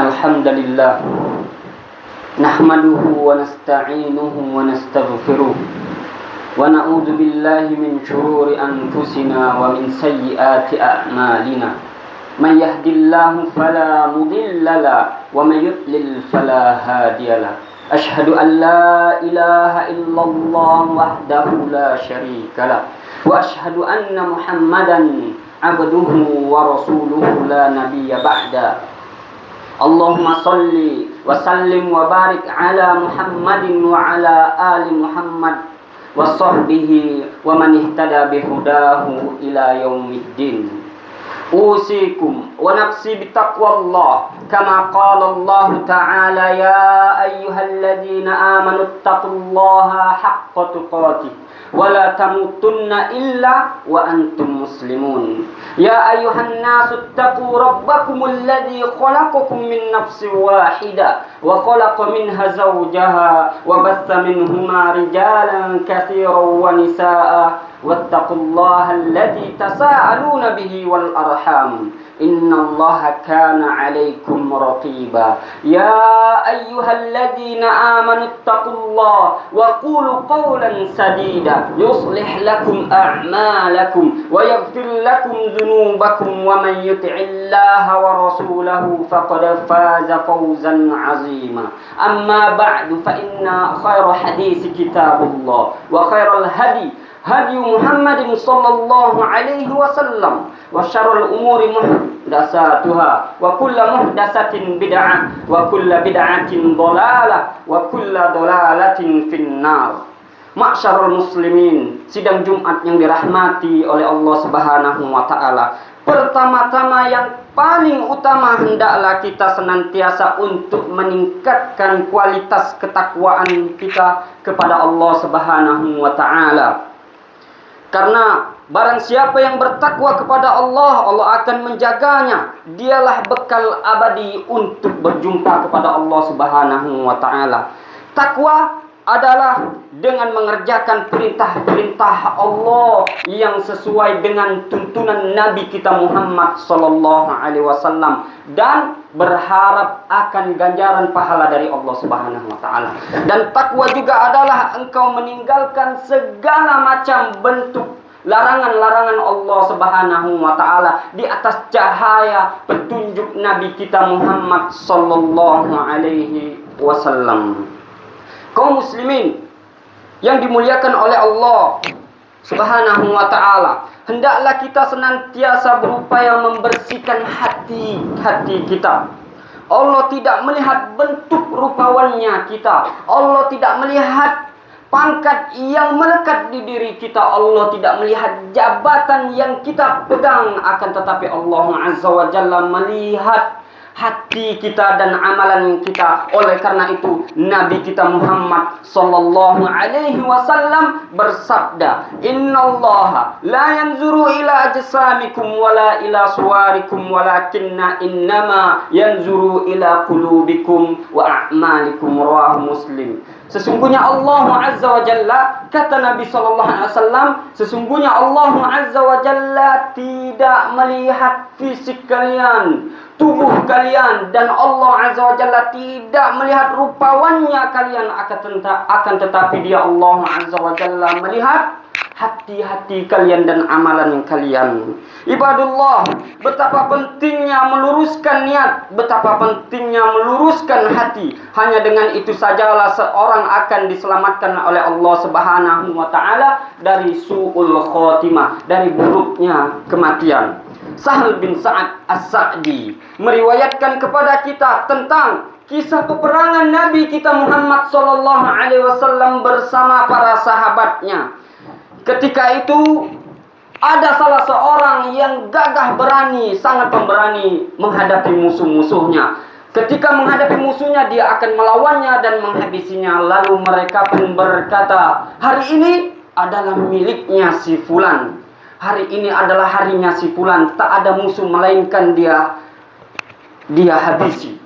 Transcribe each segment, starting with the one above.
الحمد لله نحمده ونستعينه ونستغفره ونعوذ بالله من شرور أنفسنا ومن سيئات أعمالنا من يهد الله فلا مضل له ومن يضلل فلا هادي له أشهد أن لا إله إلا الله وحده لا شريك له وأشهد أن محمدا عبده ورسوله لا نبي بعده اللهم صل وسلم وبارك على محمد وعلى آل محمد وصحبه ومن اهتدى بهداه إلى يوم الدين أوصيكم ونفسي بتقوى الله كما قال الله تعالى يا أيها الذين آمنوا اتقوا الله حق تقاته ولا تموتن إلا وأنتم مسلمون يا أيها الناس اتقوا ربكم الذي خلقكم من نفس واحدة وخلق منها زوجها وبث منهما رجالا كثيرا ونساء واتقوا الله الذي تساءلون به والأرحام إن الله كان عليكم رقيبا يا أيها الذين آمنوا اتقوا الله وقولوا قولا سديدا يصلح لكم أعمالكم ويغفر لكم ذنوبكم ومن يطع الله ورسوله فقد فاز فوزا عظيما أما بعد فإن خير حديث كتاب الله وخير الهدي هدي محمد صلى الله عليه وسلم وشر الأمور محدثاتها وكل محدثة بدعة وكل بدعة ضلالة وكل ضلالة في النار. Ma'syarul muslimin, sidang Jumat yang dirahmati oleh Allah Subhanahu wa taala. Pertama-tama yang paling utama hendaklah kita senantiasa untuk meningkatkan kualitas ketakwaan kita kepada Allah Subhanahu wa taala. Karena barang siapa yang bertakwa kepada Allah, Allah akan menjaganya. Dialah bekal abadi untuk berjumpa kepada Allah Subhanahu wa taala. Takwa adalah dengan mengerjakan perintah-perintah Allah yang sesuai dengan tuntunan Nabi kita Muhammad sallallahu alaihi wasallam dan berharap akan ganjaran pahala dari Allah Subhanahu wa taala. Dan takwa juga adalah engkau meninggalkan segala macam bentuk larangan-larangan Allah Subhanahu wa taala di atas cahaya petunjuk Nabi kita Muhammad sallallahu alaihi wasallam. Kaum muslimin yang dimuliakan oleh Allah Subhanahu wa taala, hendaklah kita senantiasa berupaya membersihkan hati kita. Allah tidak melihat bentuk rupawannya kita. Allah tidak melihat pangkat yang melekat di diri kita. Allah tidak melihat jabatan yang kita pegang. Akan tetapi Allah Azza wa Jalla melihat hati kita dan amalan kita. Oleh karena itu Nabi kita Muhammad sallallahu alaihi wasallam bersabda, "Innallaha la yanzuru ila ajsamikum wala ila suwarikum walakinna innama yanzuru ila qulubikum wa a'malikum." Rawahu Muslim. Sesungguhnya Allah Azza wa Jalla, kata Nabi sallallahu alaihi wasallam, sesungguhnya Allah Azza wa Jalla tidak melihat fisik kalian, tubuh kalian, dan Allah Azza wa Jalla tidak melihat rupawannya kalian, akan tetapi Dia Allah Azza wa Jalla melihat hati-hati kalian dan amalan kalian. Ibadullah, betapa pentingnya meluruskan niat, betapa pentingnya meluruskan hati. Hanya dengan itu sajalah seorang akan diselamatkan oleh Allah Subhanahu wa taala dari su'ul khotimah, dari buruknya kematian. Sahal bin Sa'ad As-Sa'di meriwayatkan kepada kita tentang kisah peperangan Nabi kita Muhammad sallallahu alaihi wasallam bersama para sahabatnya. Ketika itu ada salah seorang yang gagah berani, sangat pemberani menghadapi musuh-musuhnya. Ketika menghadapi musuhnya, dia akan melawannya dan menghabisinya. Lalu mereka pun berkata, "Hari ini adalah miliknya si fulan. Hari ini adalah harinya si fulan. Tak ada musuh melainkan dia habisi."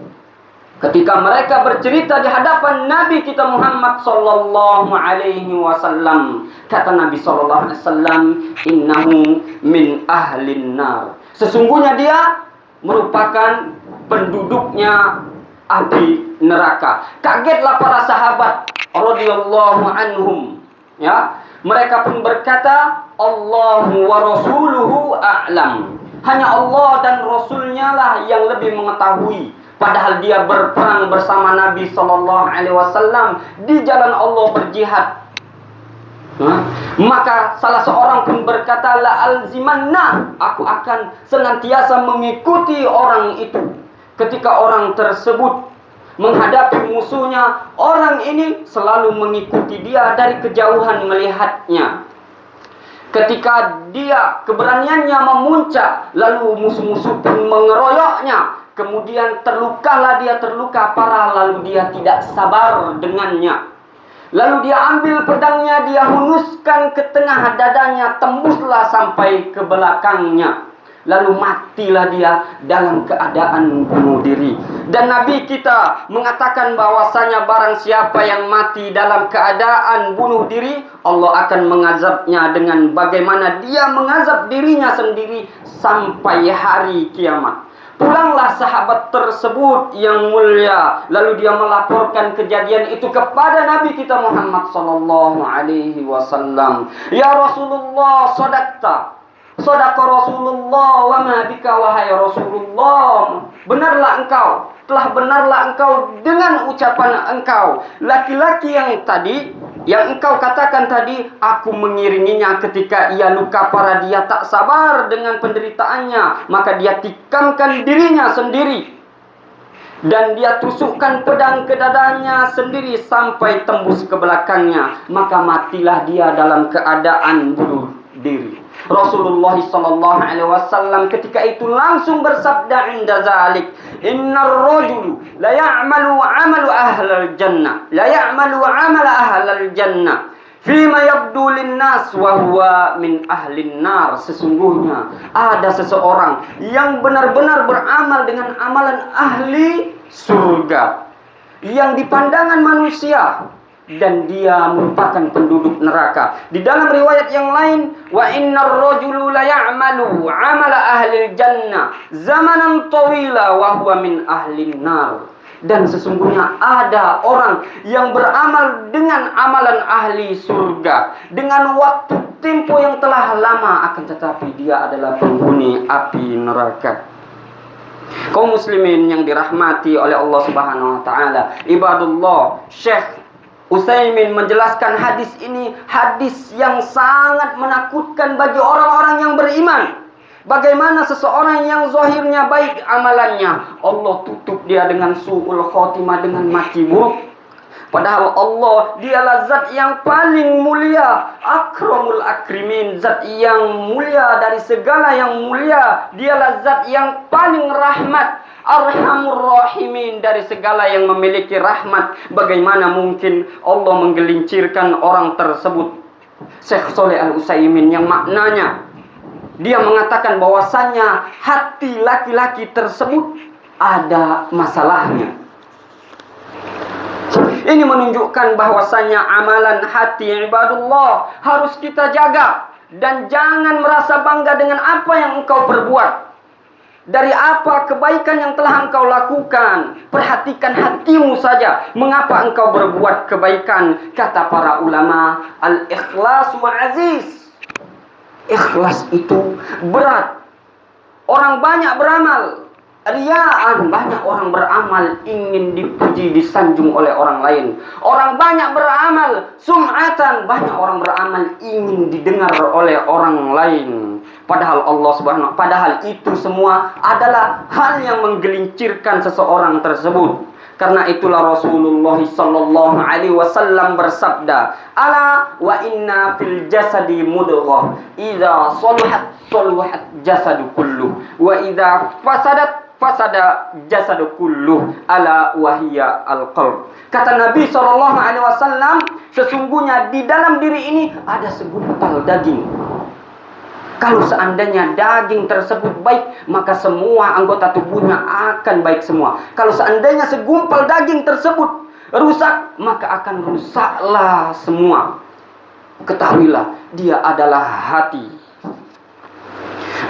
Ketika mereka bercerita di hadapan Nabi kita Muhammad sallallahu alaihi wasallam, kata Nabi sallallahu alaihi wasallam, "Innahu min ahlin nar." Sesungguhnya dia merupakan penduduknya api neraka. Kagetlah para sahabat radhiyallahu anhum, ya. Mereka pun berkata, Allahu wa rasuluhu a'lam. Hanya Allah dan Rasulnya lah yang lebih mengetahui. Padahal dia berperang bersama Nabi Sallallahu Alaihi Wasallam di jalan Allah berjihad. Maka salah seorang pun berkata, la alzimanna, aku akan senantiasa mengikuti orang itu. Ketika orang tersebut menghadapi musuhnya, orang ini selalu mengikuti dia dari kejauhan melihatnya. Ketika dia keberaniannya memuncak, lalu musuh-musuh pun mengeroyoknya. Kemudian terluka parah, lalu dia tidak sabar dengannya. Lalu dia ambil pedangnya, dia hunuskan ke tengah dadanya, tembuslah sampai ke belakangnya. Lalu matilah dia dalam keadaan bunuh diri. Dan Nabi kita mengatakan bahwasanya barang siapa yang mati dalam keadaan bunuh diri, Allah akan mengazabnya dengan bagaimana dia mengazab dirinya sendiri sampai hari kiamat. Pulanglah sahabat tersebut yang mulia, lalu dia melaporkan kejadian itu kepada Nabi kita Muhammad sallallahu alaihi wasallam. Ya Rasulullah, sadaqta. Sadaqa Rasulullah wa ma bika, wahai Rasulullah. Telah benarlah engkau dengan ucapan engkau. Laki-laki yang engkau katakan tadi, aku mengiringinya ketika ia luka parah, dia tak sabar dengan penderitaannya, maka dia tikamkan dirinya sendiri. Dan dia tusukkan pedang ke dadanya sendiri sampai tembus ke belakangnya, maka matilah dia dalam keadaan bunuh diri. Rasulullah sallallahu alaihi wasallam ketika itu langsung bersabda inda zalik, innar rajulu la ya'malu 'amalu ahlal jannah, la ya'malu 'amala ahlal jannah fima yabdu linnas wa huwa min ahlin nar. Sesungguhnya ada seseorang yang benar-benar beramal dengan amalan ahli surga yang di pandangan manusia, dan dia merupakan penduduk neraka. Di dalam riwayat yang lain, wa innar rajulu la ya'malu 'amala ahli jannah zamanan tawila wa huwa min ahlin nar. Dan sesungguhnya ada orang yang beramal dengan amalan ahli surga dengan waktu tempo yang telah lama, akan tetapi dia adalah penghuni api neraka. Kaum muslimin yang dirahmati oleh Allah Subhanahu wa taala, ibadullah, Syekh Utsaimin menjelaskan hadis ini hadis yang sangat menakutkan bagi orang-orang yang beriman. Bagaimana seseorang yang zahirnya baik amalannya, Allah tutup dia dengan su'ul khotimah, dengan mati buruk. Padahal Allah dialah zat yang paling mulia, akramul akrimin, zat yang mulia dari segala yang mulia. Dialah zat yang paling rahmat, arhamur rahimin, dari segala yang memiliki rahmat. Bagaimana mungkin Allah menggelincirkan orang tersebut? Syekh Shalih Al-Utsaimin yang maknanya dia mengatakan bahwasannya hati laki-laki tersebut ada masalahnya. Ini menunjukkan bahwasannya amalan hati ibadullah harus kita jaga, dan jangan merasa bangga dengan apa yang engkau perbuat. Dari apa kebaikan yang telah engkau lakukan, perhatikan hatimu saja. Mengapa engkau berbuat kebaikan? Kata para ulama, al-ikhlasu aziz. Ikhlas itu berat. Orang banyak beramal riyaan, banyak orang beramal ingin dipuji, disanjung oleh orang lain. Orang banyak beramal sum'atan, banyak orang beramal ingin didengar oleh orang lain. Padahal itu semua adalah hal yang menggelincirkan seseorang tersebut. Karena itulah Rasulullah sallallahu alaihi wasallam bersabda, ala wa inna fil jasadi mudghah, idza salahat jasadu kullu, wa idza fasada jasadu kullu, ala wahiyya al-qalb. Kata Nabi sallallahu alaihi wasallam, sesungguhnya di dalam diri ini ada segumpal daging. Kalau seandainya daging tersebut baik, maka semua anggota tubuhnya akan baik semua. Kalau seandainya segumpal daging tersebut rusak, maka akan rusaklah semua. Ketahuilah, dia adalah hati.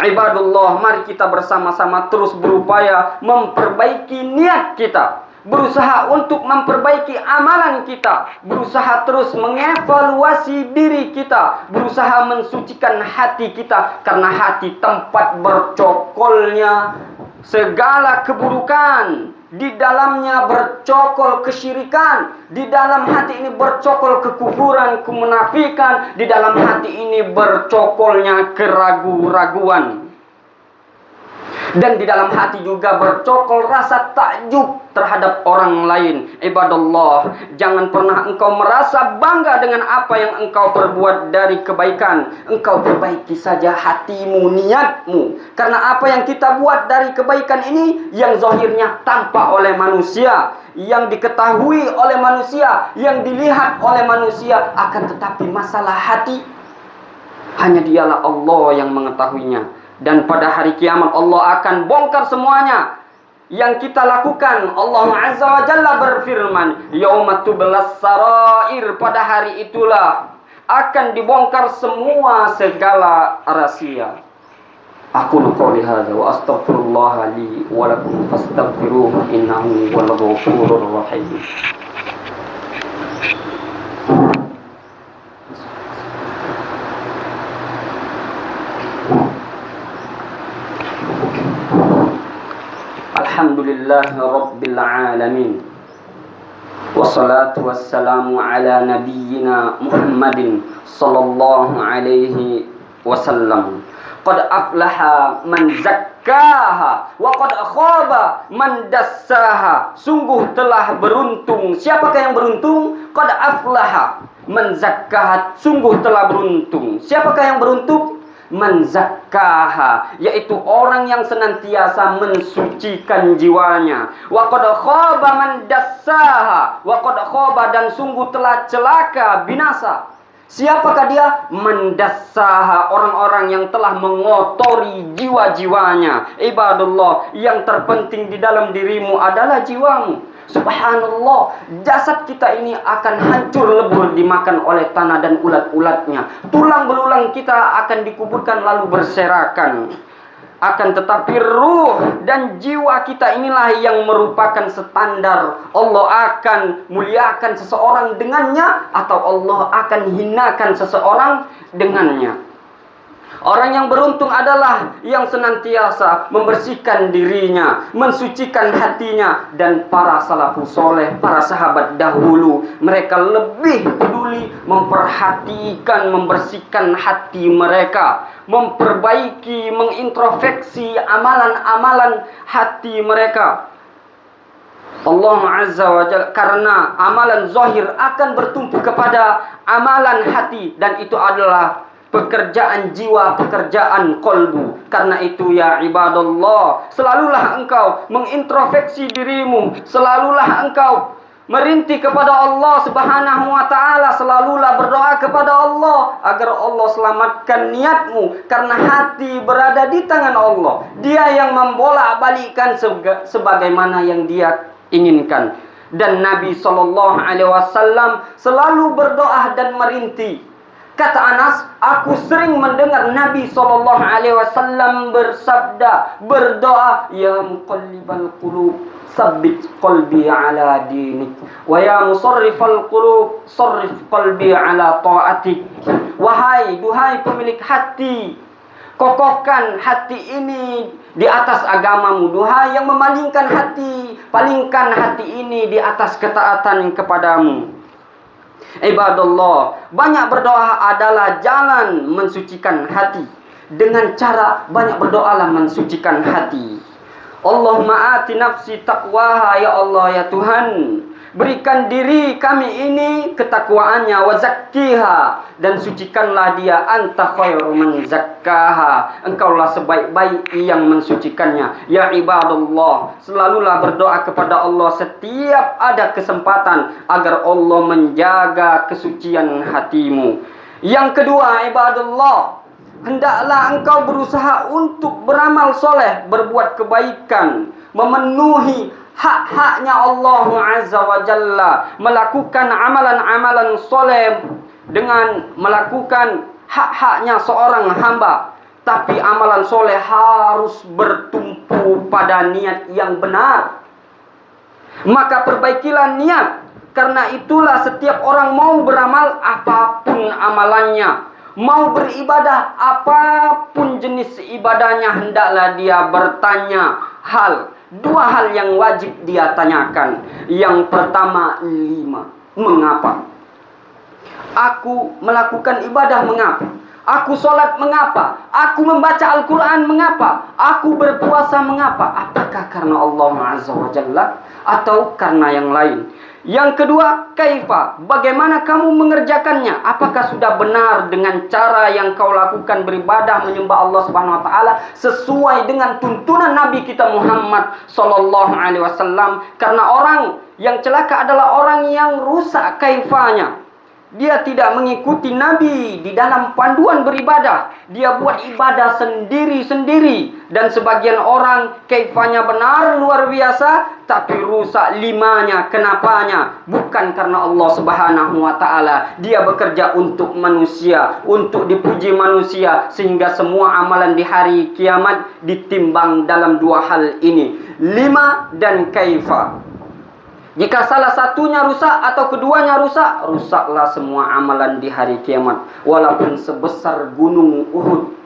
Ibadullah, mari kita bersama-sama terus berupaya memperbaiki niat kita, berusaha untuk memperbaiki amalan kita, berusaha terus mengevaluasi diri kita, berusaha mensucikan hati kita, karena hati tempat bercokolnya segala keburukan. Di dalamnya bercokol kesyirikan, di dalam hati ini bercokol kekufuran, kemunafikan, di dalam hati ini bercokolnya keraguan-raguan. Dan di dalam hati juga bercokol rasa takjub terhadap orang lain. Ibadallah, jangan pernah engkau merasa bangga dengan apa yang engkau perbuat dari kebaikan. Engkau perbaiki saja hatimu, niatmu. Karena apa yang kita buat dari kebaikan ini, yang zahirnya tampak oleh manusia, yang diketahui oleh manusia, yang dilihat oleh manusia, akan tetapi masalah hati, hanya dialah Allah yang mengetahuinya. Dan pada hari kiamat Allah akan bongkar semuanya yang kita lakukan. Allah Azza wa Jalla berfirman, yauma tublas sarair, pada hari itulah akan dibongkar semua segala rahasia. Aku qouli hadza wa astaghfirullah li wa lakum fastaghfiruhu innahu huwal ghafurur rahim. Alhamdulillahi Rabbil Alamin, wassalatu wassalamu ala nabiyyina Muhammadin sallallahu alaihi wasallam. Qad aflaha man zakkaha wa qad khaba man dassaha. Sungguh telah beruntung. Siapakah yang beruntung? Qad aflaha man zakkaha. Sungguh telah beruntung. Siapakah yang beruntung? Man zakkaha, yaitu orang yang senantiasa mensucikan jiwanya. Wa qad khaba man dassaha. Wa qad khaba, dan sungguh telah celaka, binasa. Siapakah dia? Man dassaha, orang-orang yang telah mengotori jiwa-jiwanya. Ibadullah, yang terpenting di dalam dirimu adalah jiwamu. Subhanallah, jasad kita ini akan hancur lebur dimakan oleh tanah dan ulat-ulatnya. Tulang belulang kita akan dikuburkan lalu berserakan. Akan tetapi ruh dan jiwa kita inilah yang merupakan standar. Allah akan muliakan seseorang dengannya, atau Allah akan hinakan seseorang dengannya. Orang yang beruntung adalah yang senantiasa membersihkan dirinya, mensucikan hatinya. Dan para salafus soleh, para sahabat dahulu, mereka lebih peduli memperhatikan, membersihkan hati mereka, memperbaiki, mengintrospeksi amalan-amalan hati mereka. Allah Azza wa Jalla, karena amalan zahir akan bertumpu kepada amalan hati, dan itu adalah pekerjaan jiwa, pekerjaan kolbu. Karena itu ya ibadallah, selalulah engkau mengintrospeksi dirimu, selalulah engkau merintih kepada Allah Subhanahu wa ta'ala, selalulah berdoa kepada Allah agar Allah selamatkan niatmu, karena hati berada di tangan Allah. Dia yang membolak-balikkan sebagaimana yang Dia inginkan. Dan Nabi SAW selalu berdoa dan merintih. Kata Anas, aku sering mendengar Nabi SAW bersabda, berdoa, ya muqallibal qulub, sabbit qalbi ala dinik, wa ya musarrifal qulub, sarrif qalbi ala ta'atik. Duhai pemilik hati, kokohkan hati ini di atas agamamu. Duhai yang memalingkan hati, palingkan hati ini di atas ketaatan kepadamu. Ibadallah, banyak berdoa adalah jalan mensucikan hati. Dengan cara banyak berdoalah mensucikan hati. Allahumma ati nafsi taqwaha, ya Allah ya Tuhan, berikan diri kami ini ketakwaannya, wa zakkiha, dan sucikanlah dia, anta khairu man zakkaha, engkaulah sebaik-baik yang mensucikannya. Ya ibadallah, selalulah berdoa kepada Allah setiap ada kesempatan agar Allah menjaga kesucian hatimu. Yang kedua, ibadallah, hendaklah engkau berusaha untuk beramal soleh, berbuat kebaikan, memenuhi hak-haknya Allah Azza wa Jalla, melakukan amalan-amalan soleh dengan melakukan hak-haknya seorang hamba. Tapi amalan soleh harus bertumpu pada niat yang benar. Maka perbaikilah niat. Karena itulah setiap orang mau beramal apapun amalannya, mau beribadah apapun jenis ibadahnya, hendaklah dia bertanya dua hal yang wajib dia tanyakan. Yang pertama, 5. Mengapa? Aku melakukan ibadah mengapa? Aku sholat mengapa? Aku membaca Al-Quran mengapa? Aku berpuasa mengapa? Apakah karena Allah Azza wa Jalla atau karena yang lain? Yang kedua, kaifa? Bagaimana kamu mengerjakannya? Apakah sudah benar dengan cara yang kau lakukan beribadah menyembah Allah Subhanahu wa taala sesuai dengan tuntunan Nabi kita Muhammad sallallahu alaihi wasallam? Karena orang yang celaka adalah orang yang rusak kaifanya. Dia tidak mengikuti Nabi di dalam panduan beribadah. Dia buat ibadah sendiri-sendiri. Dan sebagian orang kaifanya benar luar biasa, tapi rusak 5-nya. Kenapanya? Bukan karena Allah Subhanahu wa taala. Dia bekerja untuk manusia, untuk dipuji manusia, sehingga semua amalan di hari kiamat ditimbang dalam 2 hal ini, 5 dan kaifa. Jika salah satunya rusak atau keduanya rusak, rusaklah semua amalan di hari kiamat, walaupun sebesar gunung Uhud.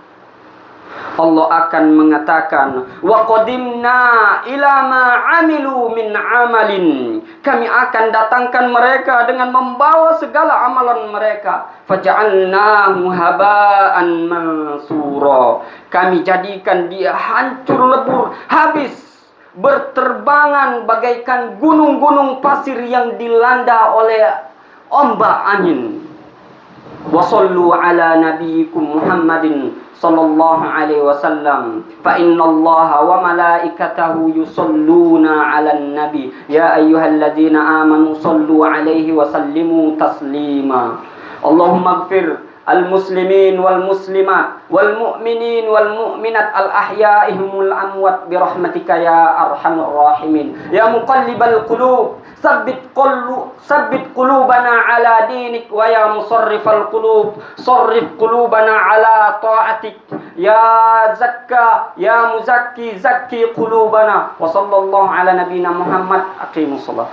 Allah akan mengatakan, wa qadimna ila ma amilu min amalin. Kami akan datangkan mereka dengan membawa segala amalan mereka. Faja'alnahu haba'an mansura. Kami jadikan dia hancur lebur, habis, berterbangan bagaikan gunung-gunung pasir yang dilanda oleh ombak angin. Wa sallu ala nabiyikum Muhammadin sallallahu alaihi wasallam fa innallaha wa malaikatahu yusalluna 'alan nabi ya ayyuhalladzina amanu sallu alaihi wa sallimu taslima. Allahumma ighfir المسلمين والمسلمات والمؤمنين والمؤمنات الأحياء هم الأموات برحمتك يا أرحم الراحمين يا مقلب القلوب ثبت قلوبنا على دينك ويا مصرف القلوب صرف قلوبنا على طاعتك يا زكا يا مزكي زكي قلوبنا وصلى الله على نبينا محمد. أقيموا الصلاة.